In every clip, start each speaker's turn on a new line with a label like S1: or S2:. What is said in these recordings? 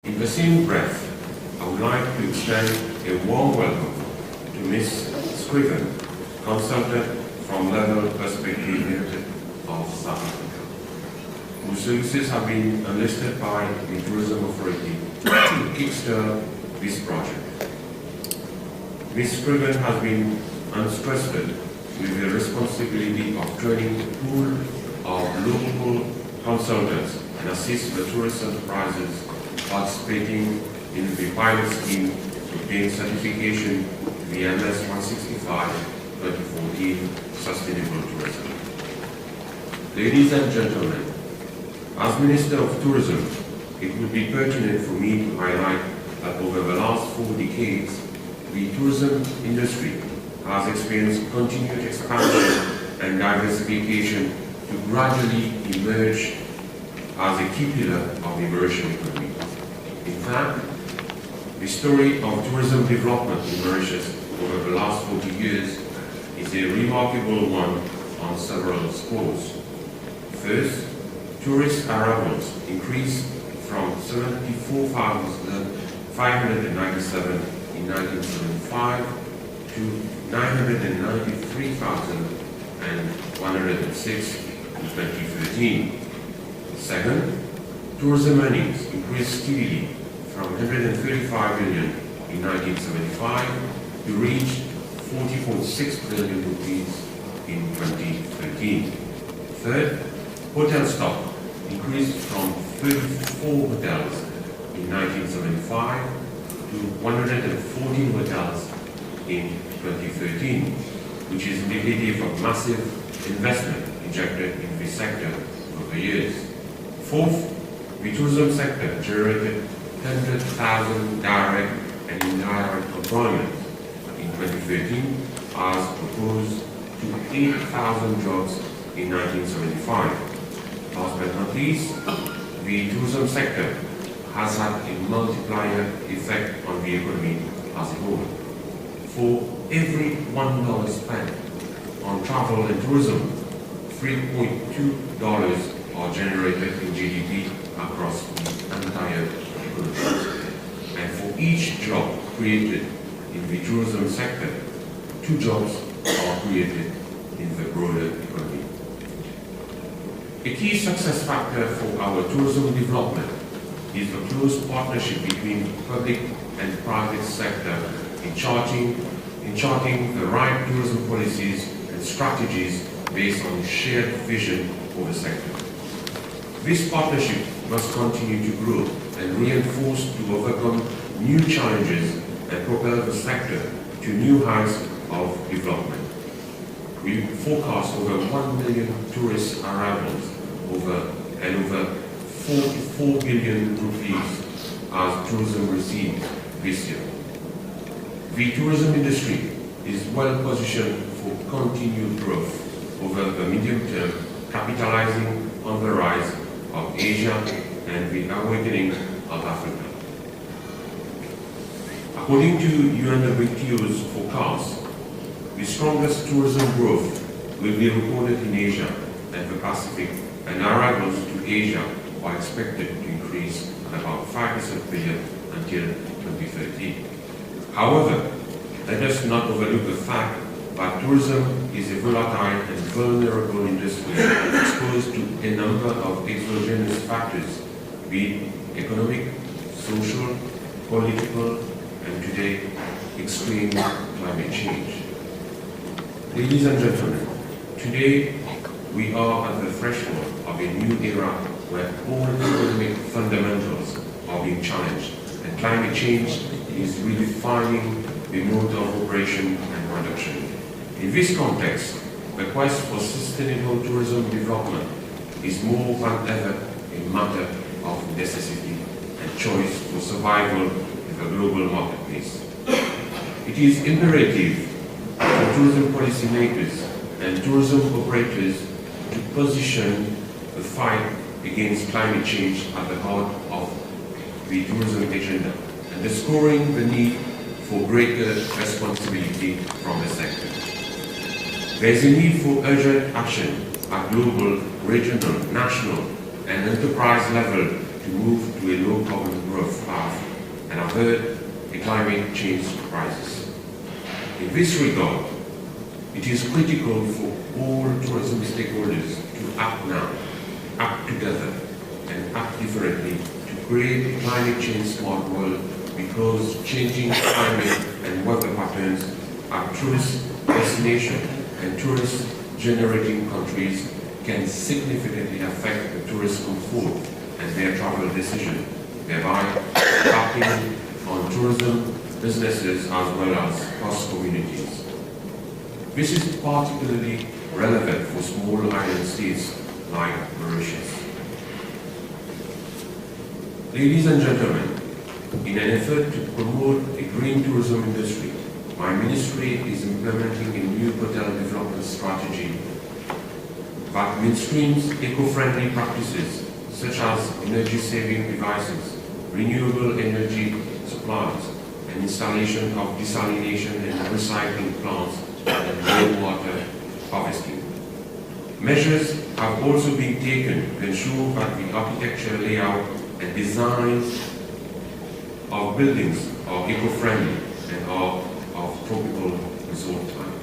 S1: In the same breath, I would like to extend a warm welcome to Ms. Scriven, consultant from Level Perspective Limited of South Africa, whose services have been enlisted by the Tourism Authority to kickstart this project. Ms. Scriven has been entrusted with the responsibility of training a pool of local consultants and assist the tourist enterprises participating in the pilot scheme to obtain certification to the MS 165 2014 Sustainable Tourism. Ladies and gentlemen, as Minister of Tourism, it would be pertinent for me to highlight that over the last 4 decades, the tourism industry has experienced continued expansion and diversification to gradually emerge as a key pillar of the Mauritian economy. In fact, the story of tourism development in Mauritius over the last 40 years is a remarkable one on several scores. First, tourist arrivals increased from 74,597 in 1975 to 993,106 in 2013. Second, tourism earnings increased steadily from 135 billion in 1975 to reach 40.6 billion rupees in 2013. Third, hotel stock increased from 34 hotels in 1975 to 114 hotels in 2013, which is indicative of massive investment injected in this sector over the years. Fourth, the tourism sector generated 100,000 direct and indirect employment in 2013 as opposed to 8,000 jobs in 1975. Last but not least, the tourism sector has had a multiplier effect on the economy as a whole. For every $1 spent on travel and tourism, $3.2 are generated in GDP across the entire economy. And for each job created in the tourism sector, 2 jobs are created in the broader economy. A key success factor for our tourism development is the close partnership between public and private sector in charting the right tourism policies and strategies based on shared vision for the sector. This partnership must continue to grow and reinforce to overcome new challenges and propel the sector to new heights of development. We forecast over 1 million tourist arrivals and over 44 billion rupees as tourism receipts this year. The tourism industry is well positioned for continued growth over the medium term, capitalizing on the rise of Asia and the awakening of Africa. According to UNWTO's forecast, the strongest tourism growth will be recorded in Asia and the Pacific, and arrivals to Asia are expected to increase at about 5% per year until 2030. However, let us not overlook the fact that tourism is a volatile and vulnerable industry exposed to a number of exogenous factors, be it economic, social, political, and today, extreme climate change. Ladies and gentlemen, today we are at the threshold of a new era where all economic fundamentals are being challenged, and climate change is redefining the mode of operation and production. In this context, the quest for sustainable tourism development is more than ever a matter of necessity and choice for survival in the global marketplace. It is imperative for tourism policymakers and tourism operators to position the fight against climate change at the heart of the tourism agenda, underscoring the need for greater responsibility from the sector. There is a need for urgent action at global, regional, national, and enterprise level to move to a low-carbon growth growth path and avert a climate change crisis. In this regard, it is critical for all tourism stakeholders to act now, act together, and act differently to create a climate change smart world, because changing climate and weather patterns are tourist destinations and tourist generating countries can significantly affect the tourist comfort and their travel decision, thereby impacting on tourism businesses as well as host communities. This is particularly relevant for small island states like Mauritius. Ladies and gentlemen, in an effort to promote a green tourism industry, my ministry is implementing a new hotel development strategy that mainstreams eco-friendly practices such as energy-saving devices, renewable energy supplies, and installation of desalination and recycling plants and rainwater harvesting. Measures have also been taken to ensure that the architecture layout and designs of buildings are eco-friendly and are of tropical resort type.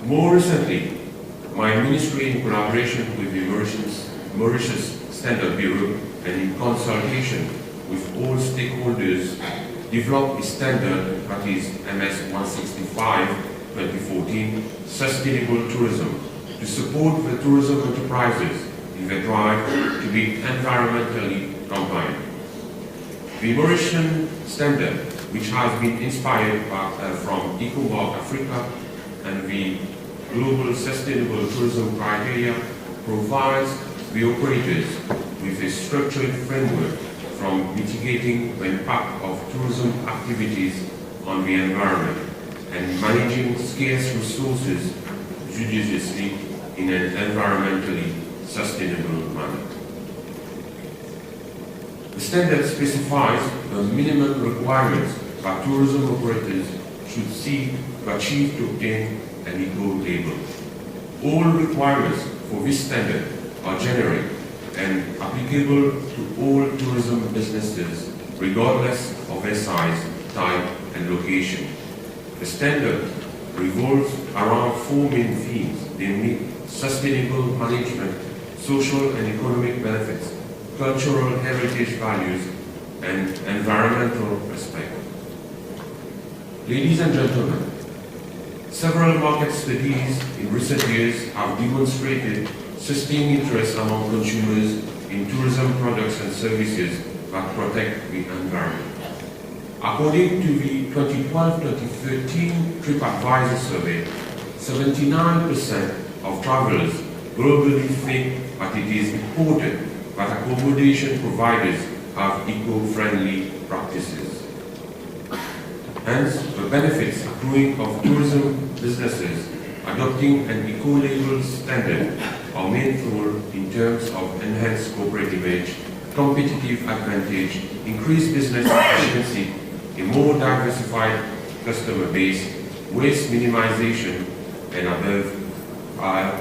S1: More recently, my ministry, in collaboration with the Mauritius Standard Bureau and in consultation with all stakeholders, developed a standard that is MS 165/2014, Sustainable Tourism, to support the tourism enterprises in their drive to be environmentally compliant. The Mauritian standard, which has been inspired from EcoWalk Africa and the Global Sustainable Tourism Criteria, provides the operators with a structured framework from mitigating the impact of tourism activities on the environment and managing scarce resources judiciously in an environmentally sustainable manner. The standard specifies the minimum requirements that tourism operators should seek to achieve to obtain an eco-label. All requirements for this standard are generic and applicable to all tourism businesses, regardless of their size, type, and location. The standard revolves around four main themes, namely sustainable management, social and economic benefits, cultural heritage values, and environmental respect. Ladies and gentlemen, several market studies in recent years have demonstrated sustained interest among consumers in tourism products and services that protect the environment. According to the 2012-2013 TripAdvisor survey, 79% of travelers globally think that it is important that accommodation providers have eco-friendly practices. Hence, the benefits accruing of tourism businesses adopting an eco-label standard are meaningful in terms of enhanced corporate image, competitive advantage, increased business efficiency, a more diversified customer base, waste minimization, and above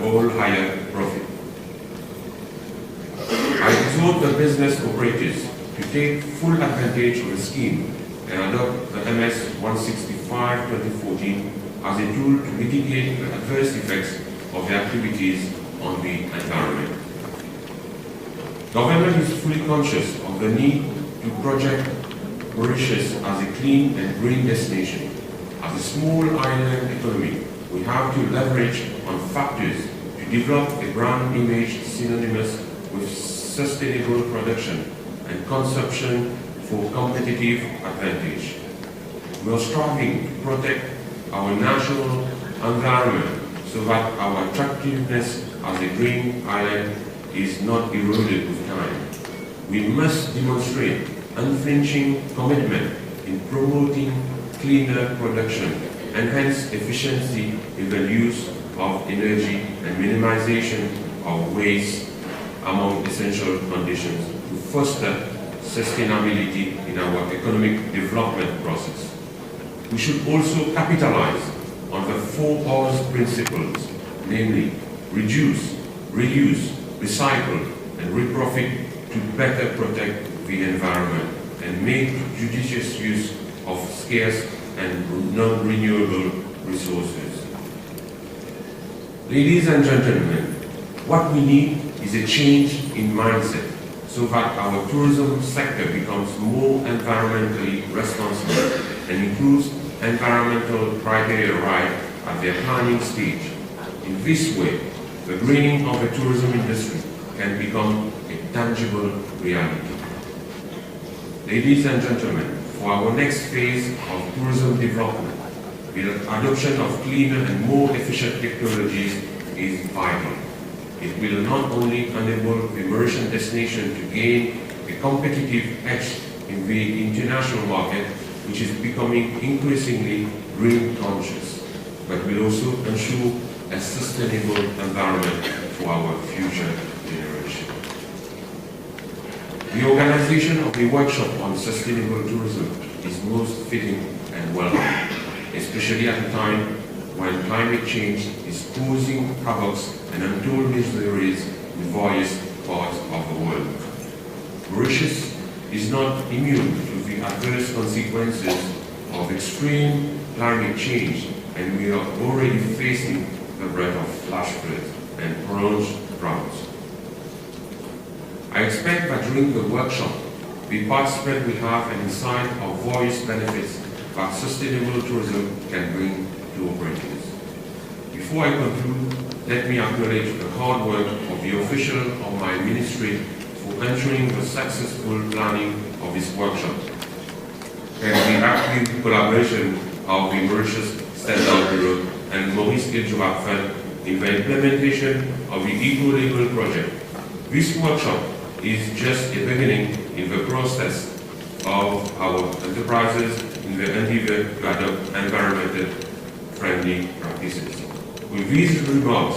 S1: all higher profit. I exhort the business operators to take full advantage of the scheme and adopt the MS 165/2014 as a tool to mitigate the adverse effects of the activities on the environment. Government is fully conscious of the need to project Mauritius as a clean and green destination. As a small island economy, we have to leverage on factors to develop a brand image synonymous with sustainable production and consumption for competitive advantage. We are striving to protect our natural environment so that our attractiveness as a green island is not eroded with time. We must demonstrate unflinching commitment in promoting cleaner production, enhanced efficiency in the use of energy, and minimization of waste among essential conditions to foster sustainability in our economic development process. We should also capitalize on the 4 R's principles, namely reduce, reuse, recycle, and reprofit to better protect the environment and make judicious use of scarce and non-renewable resources. Ladies and gentlemen, what we need is a change in mindset so that our tourism sector becomes more environmentally responsible and includes environmental criteria right at their planning stage. In this way, the greening of the tourism industry can become a tangible reality. Ladies and gentlemen, for our next phase of tourism development, the adoption of cleaner and more efficient technologies is vital. It will not only enable the Mauritian destination to gain a competitive edge in the international market, which is becoming increasingly green conscious, but will also ensure a sustainable environment for our future generation. The organization of a workshop on sustainable tourism is most fitting and welcome, especially at a time when climate change is causing havocs and untold miseries in various parts of the world. Mauritius is not immune to the adverse consequences of extreme climate change, and we are already facing the threat of flash floods and prolonged droughts. I expect that during the workshop, the participants will have an insight of various benefits that sustainable tourism can bring to operators. Before I conclude, let me acknowledge the hard work of the officials of my ministry for ensuring the successful planning of this workshop, and the active collaboration of the Mauritius Standard Bureau and Maurice Edouard Fund in the implementation of the Eco-Label project. This workshop is just a beginning in the process of our enterprises in the endeavor to adopt environmental friendly practices. With these remarks,